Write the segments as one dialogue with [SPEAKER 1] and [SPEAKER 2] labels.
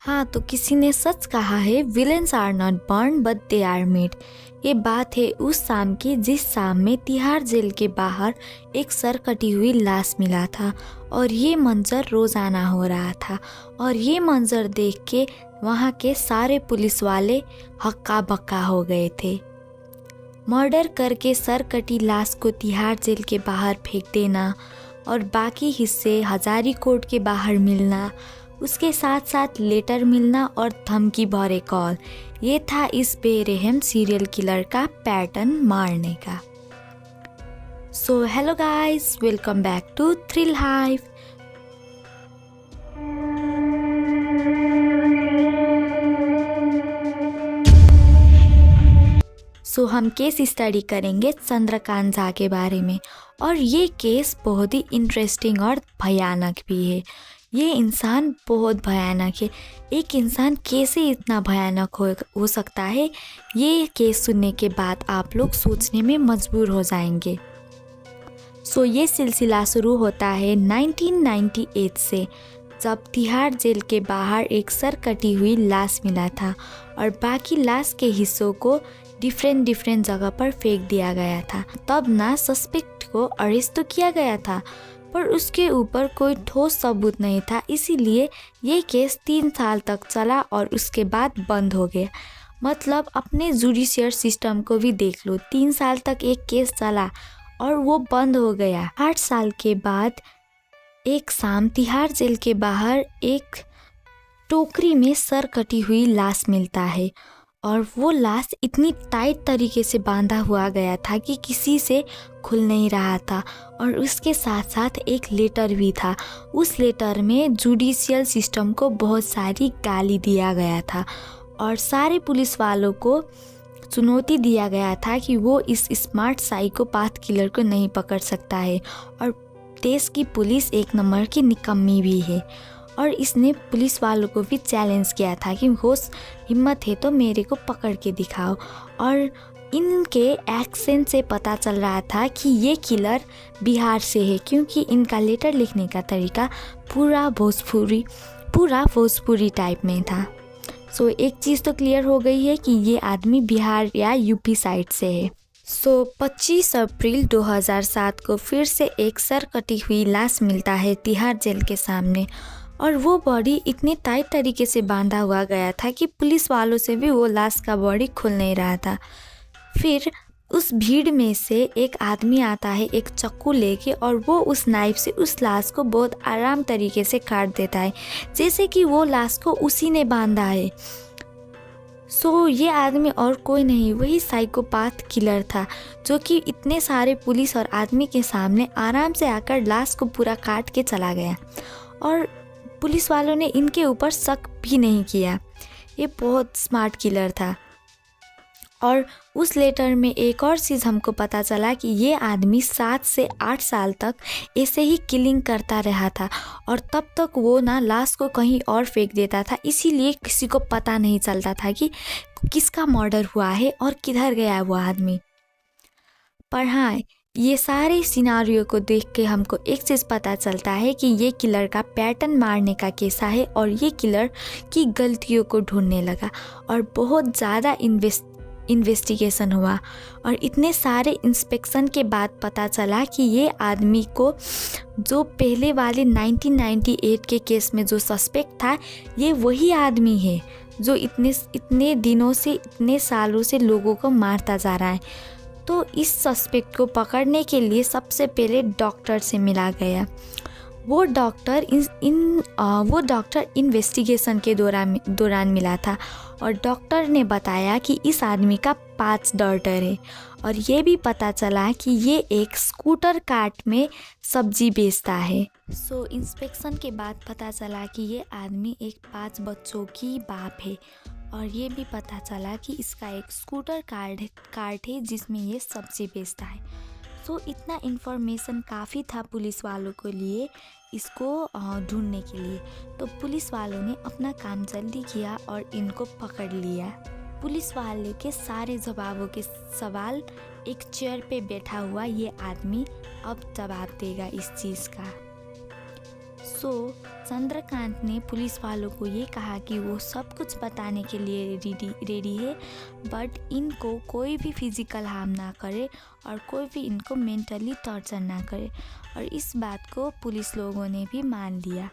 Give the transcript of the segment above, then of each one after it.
[SPEAKER 1] हाँ, तो किसी ने सच कहा है, villains are not born but they are made. ये बात है उस शाम की जिस शाम में तिहाड़ जेल के बाहर एक सर कटी हुई लाश मिला था और ये मंजर रोज़ाना हो रहा था। और ये मंजर देख के वहाँ के सारे पुलिस वाले हक्का बक्का हो गए थे। मर्डर करके सर कटी लाश को तिहाड़ जेल के बाहर फेंक देना और बाकी हिस्से हजारी कोर्ट के बाहर मिलना, उसके साथ साथ लेटर मिलना और धमकी भरे कॉल, ये था इस बेरहम सीरियल किलर का पैटर्न मारने का। So hello guys, welcome back to Thrill Hive. So हम केस स्टडी करेंगे चंद्रकांत झा के बारे में। और ये केस बहुत ही इंटरेस्टिंग और भयानक भी है। ये इंसान बहुत भयानक है। एक इंसान कैसे इतना भयानक हो सकता है, ये केस सुनने के बाद आप लोग सोचने में मजबूर हो जाएंगे। सो ये सिलसिला शुरू होता है 1998 से, जब तिहाड़ जेल के बाहर एक सर कटी हुई लाश मिला था और बाकी लाश के हिस्सों को डिफरेंट जगह पर फेंक दिया गया था। तब ना सस्पेक्ट को अरेस्ट तो किया गया था, पर उसके ऊपर कोई ठोस सबूत नहीं था। इसीलिए ये केस 3 साल तक चला और उसके बाद बंद हो गया। मतलब अपने जुडिशियल सिस्टम को भी देख लो, 3 साल तक एक केस चला और वो बंद हो गया। 8 साल के बाद एक शाम तिहाड़ जेल के बाहर एक टोकरी में सर कटी हुई लाश मिलता है और वो लाश इतनी टाइट तरीके से बांधा हुआ गया था कि किसी से खुल नहीं रहा था। और उसके साथ साथ एक लेटर भी था। उस लेटर में जुडिशियल सिस्टम को बहुत सारी गाली दिया गया था और सारे पुलिस वालों को चुनौती दिया गया था कि वो इस स्मार्ट साइकोपैथ किलर को नहीं पकड़ सकता है और देश की पुलिस एक नंबर की निकम्मी भी है। और इसने पुलिस वालों को भी चैलेंज किया था कि होश हिम्मत है तो मेरे को पकड़ के दिखाओ। और इनके एक्सेंट से पता चल रहा था कि ये किलर बिहार से है, क्योंकि इनका लेटर लिखने का तरीका पूरा भोजपुरी टाइप में था। सो एक चीज़ तो क्लियर हो गई है कि ये आदमी बिहार या यूपी साइड से है। 25 अप्रैल 2007 को फिर से एक सर कटी हुई लाश मिलता है तिहाड़ जेल के सामने और वो बॉडी इतने टाइट तरीके से बांधा हुआ गया था कि पुलिस वालों से भी वो लाश का बॉडी खुल नहीं रहा था। फिर उस भीड़ में से एक आदमी आता है एक चाकू लेके और वो उस नाइफ से उस लाश को बहुत आराम तरीके से काट देता है, जैसे कि वो लाश को उसी ने बांधा है। ये आदमी और कोई नहीं, वही साइकोपैथ किलर था जो कि इतने सारे पुलिस और आदमी के सामने आराम से आकर लाश को पूरा काट के चला गया और पुलिस वालों ने इनके ऊपर शक भी नहीं किया। ये बहुत स्मार्ट किलर था। और उस लेटर में एक और चीज़ हमको पता चला कि ये आदमी 7 से 8 साल तक ऐसे ही किलिंग करता रहा था और तब तक वो ना लाश को कहीं और फेंक देता था, इसीलिए किसी को पता नहीं चलता था कि किसका मर्डर हुआ है और किधर गया वो आदमी। पर हाँ, ये सारे सिनारियो को देख के हमको एक चीज़ पता चलता है कि ये किलर का पैटर्न मारने का कैसा है और ये किलर की गलतियों को ढूंढने लगा और बहुत ज़्यादा इन्वेस्टिगेशन हुआ और इतने सारे इंस्पेक्शन के बाद पता चला कि ये आदमी को जो पहले वाले 1998 के केस में जो सस्पेक्ट था, ये वही आदमी है जो इतने दिनों से इतने सालों से लोगों को मारता जा रहा है। तो इस सस्पेक्ट को पकड़ने के लिए सबसे पहले डॉक्टर से मिला गया। वो डॉक्टर इन्वेस्टिगेशन के दौरान मिला था और डॉक्टर ने बताया कि इस आदमी का 5 डॉटर है और ये भी पता चला कि ये एक स्कूटर कार्ट में सब्जी बेचता है। इंस्पेक्शन के बाद पता चला कि ये आदमी एक 5 बच्चों की बाप है और ये भी पता चला कि इसका एक स्कूटर कार्ट है जिसमें ये सब्जी बेचता है। इतना इन्फॉर्मेशन काफ़ी था पुलिस वालों के लिए इसको ढूंढने के लिए। तो पुलिस वालों ने अपना काम जल्दी किया और इनको पकड़ लिया। पुलिस वाले के सारे जवाबों के सवाल एक चेयर पे बैठा हुआ ये आदमी अब जवाब देगा इस चीज़ का। सो चंद्रकांत ने पुलिस वालों को ये कहा कि वो सब कुछ बताने के लिए रेडी है, बट इनको कोई भी फिजिकल हार्म ना करे और कोई भी इनको मेंटली टॉर्चर ना करे। और इस बात को पुलिस लोगों ने भी मान लिया।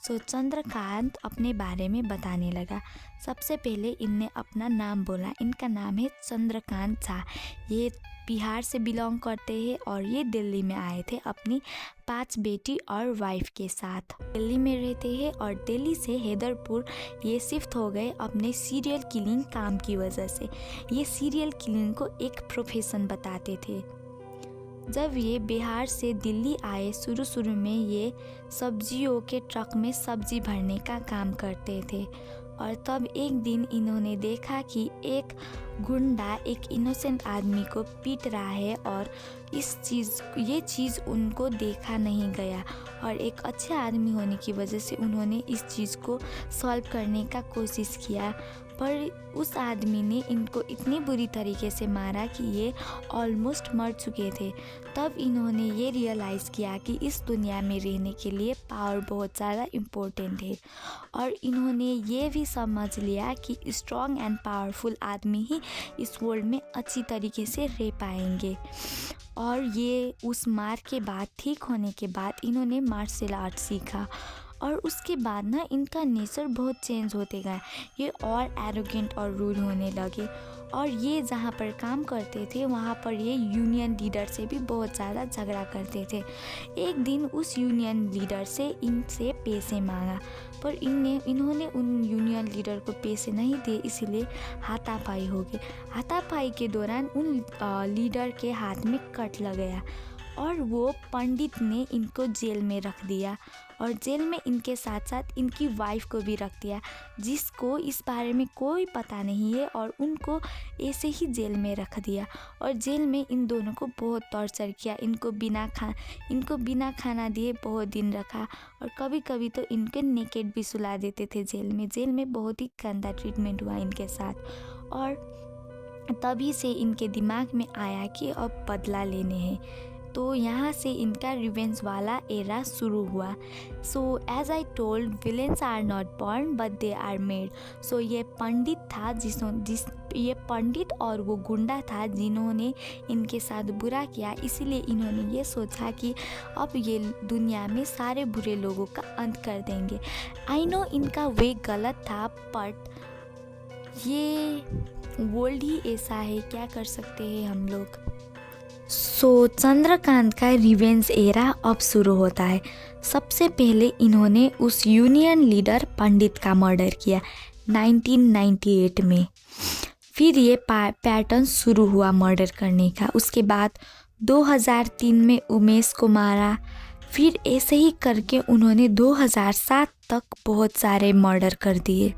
[SPEAKER 1] सो चंद्रकांत अपने बारे में बताने लगा। सबसे पहले इनने अपना नाम बोला। इनका नाम है चंद्रकांत झा। ये बिहार से बिलोंग करते हैं और ये दिल्ली में आए थे अपनी 5 बेटी और वाइफ के साथ। दिल्ली में रहते हैं और दिल्ली से हैदरपुर ये शिफ्ट हो गए अपने सीरियल किलिंग काम की वजह से। ये सीरियल किलिंग को एक प्रोफेशन बताते थे। जब ये बिहार से दिल्ली आए, शुरू में ये सब्जियों के ट्रक में सब्जी भरने का काम करते थे। और तब एक दिन इन्होंने देखा कि एक गुंडा एक इनोसेंट आदमी को पीट रहा है और ये चीज़ उनको देखा नहीं गया। और एक अच्छे आदमी होने की वजह से उन्होंने इस चीज़ को सॉल्व करने का कोशिश किया, पर उस आदमी ने इनको इतनी बुरी तरीके से मारा कि ये ऑलमोस्ट मर चुके थे। तब इन्होंने ये रियलाइज़ किया कि इस दुनिया में रहने के लिए पावर बहुत ज़्यादा इम्पोर्टेंट है। और इन्होंने ये भी समझ लिया कि स्ट्रॉन्ग एंड पावरफुल आदमी ही इस वर्ल्ड में अच्छी तरीके से रह पाएंगे। और ये उस मार के बाद, ठीक होने के बाद, इन्होंने मार्शल आर्ट सीखा। और उसके बाद ना इनका नेचर बहुत चेंज होते गया। ये और एरोगेंट और रूड होने लगे। और ये जहाँ पर काम करते थे वहाँ पर ये यूनियन लीडर से भी बहुत ज़्यादा झगड़ा करते थे। एक दिन उस यूनियन लीडर से इनसे पैसे मांगा, पर इन्होंने उन यूनियन लीडर को पैसे नहीं दिए, इसीलिए हाथापाई हो गई। हाथापाई के दौरान उन लीडर के हाथ में कट लग गया और वो पंडित ने इनको जेल में रख दिया। और जेल में इनके साथ साथ इनकी वाइफ को भी रख दिया, जिसको इस बारे में कोई पता नहीं है, और उनको ऐसे ही जेल में रख दिया। और जेल में इन दोनों को बहुत टॉर्चर किया। इनको बिना खाना दिए बहुत दिन रखा, और कभी कभी तो इनको नेकेड भी सुला देते थे जेल में बहुत ही गंदा ट्रीटमेंट हुआ इनके साथ। और तभी से इनके दिमाग में आया कि अब बदला लेने हैं। तो यहाँ से इनका रिवेंज वाला एरा शुरू हुआ। So as I told, villains are not born but they are made. So ये पंडित था ये पंडित और वो गुंडा था जिन्होंने इनके साथ बुरा किया। इसीलिए इन्होंने ये सोचा कि अब ये दुनिया में सारे बुरे लोगों का अंत कर देंगे। आई नो इनका वे गलत था, बट ये वर्ल्ड ही ऐसा है, क्या कर सकते हैं हम लोग। सो चंद्रकांत का रिवेंज एरा अब शुरू होता है। सबसे पहले इन्होंने उस यूनियन लीडर पंडित का मर्डर किया 1998 में। फिर ये पैटर्न शुरू हुआ मर्डर करने का। उसके बाद 2003 में उमेश को मारा। फिर ऐसे ही करके उन्होंने 2007 तक बहुत सारे मर्डर कर दिए।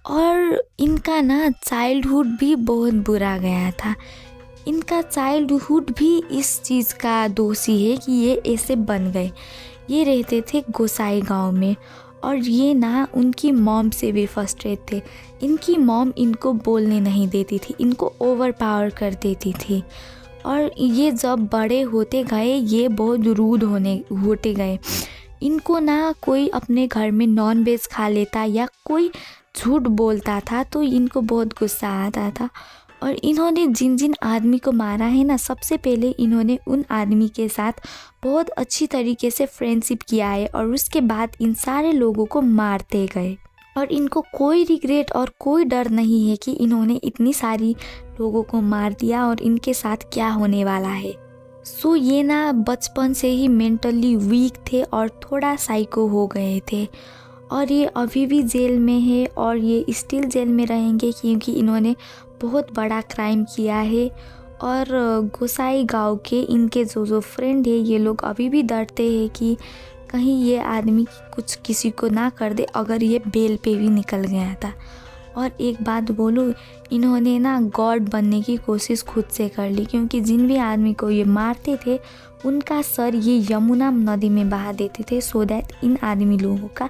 [SPEAKER 1] और इनका ना चाइल्डहुड भी बहुत बुरा गया था। इनका चाइल्डहुड भी इस चीज़ का दोषी है कि ये ऐसे बन गए। ये रहते थे गोसाई गांव में, और ये ना उनकी मॉम से भी फ्रस्ट्रेट थे। इनकी मॉम इनको बोलने नहीं देती थी, इनको ओवर पावर कर देती थी। और ये जब बड़े होते गए ये बहुत रूड होते गए। इनको ना कोई अपने घर में नॉन वेज खा लेता या कोई झूठ बोलता था तो इनको बहुत गुस्सा आता था। और इन्होंने जिन आदमी को मारा है ना, सबसे पहले इन्होंने उन आदमी के साथ बहुत अच्छी तरीके से फ्रेंडशिप किया है, और उसके बाद इन सारे लोगों को मारते गए। और इनको कोई रिग्रेट और कोई डर नहीं है कि इन्होंने इतनी सारी लोगों को मार दिया और इनके साथ क्या होने वाला है। सो ये ना बचपन से ही मेंटली वीक थे और थोड़ा साइको हो गए थे। और ये अभी भी जेल में है और ये स्टिल जेल में रहेंगे क्योंकि इन्होंने बहुत बड़ा क्राइम किया है। और गोसाई गांव के इनके जो फ्रेंड है ये लोग अभी भी डरते हैं कि कहीं ये आदमी कुछ किसी को ना कर दे अगर ये बेल पे भी निकल गया था। और एक बात बोलूँ, इन्होंने ना गॉड बनने की कोशिश खुद से कर ली, क्योंकि जिन भी आदमी को ये मारते थे उनका सर ये यमुना नदी में बहा देते थे सो दैट इन आदमी लोगों का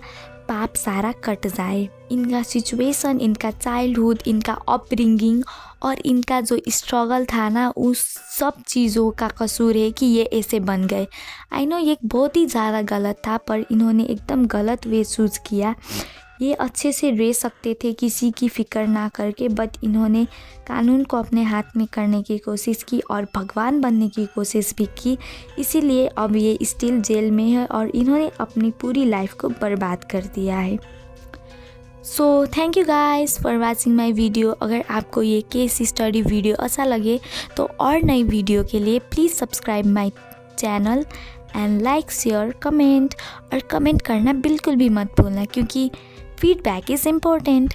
[SPEAKER 1] पाप सारा कट जाए। इनका सिचुएशन, इनका चाइल्डहुड, इनका अपब्रिंगिंग और इनका जो स्ट्रगल था ना, उस सब चीज़ों का कसूर है कि ये ऐसे बन गए। आई नो ये बहुत ही ज़्यादा गलत था, पर इन्होंने एकदम गलत वे चूज़ किया। ये अच्छे से रह सकते थे किसी की फ़िक्र ना करके, बट इन्होंने कानून को अपने हाथ में करने की कोशिश की और भगवान बनने की कोशिश भी की। इसीलिए अब ये स्टिल जेल में है और इन्होंने अपनी पूरी लाइफ को बर्बाद कर दिया है। So thank you guys for watching my video. अगर आपको ये केस स्टडी वीडियो अच्छा लगे तो और नई वीडियो के लिए please subscribe my channel and like, share, comment. और कमेंट करना बिल्कुल भी मत भूलना, क्योंकि फीडबैक इज़ इम्पोर्टेंट।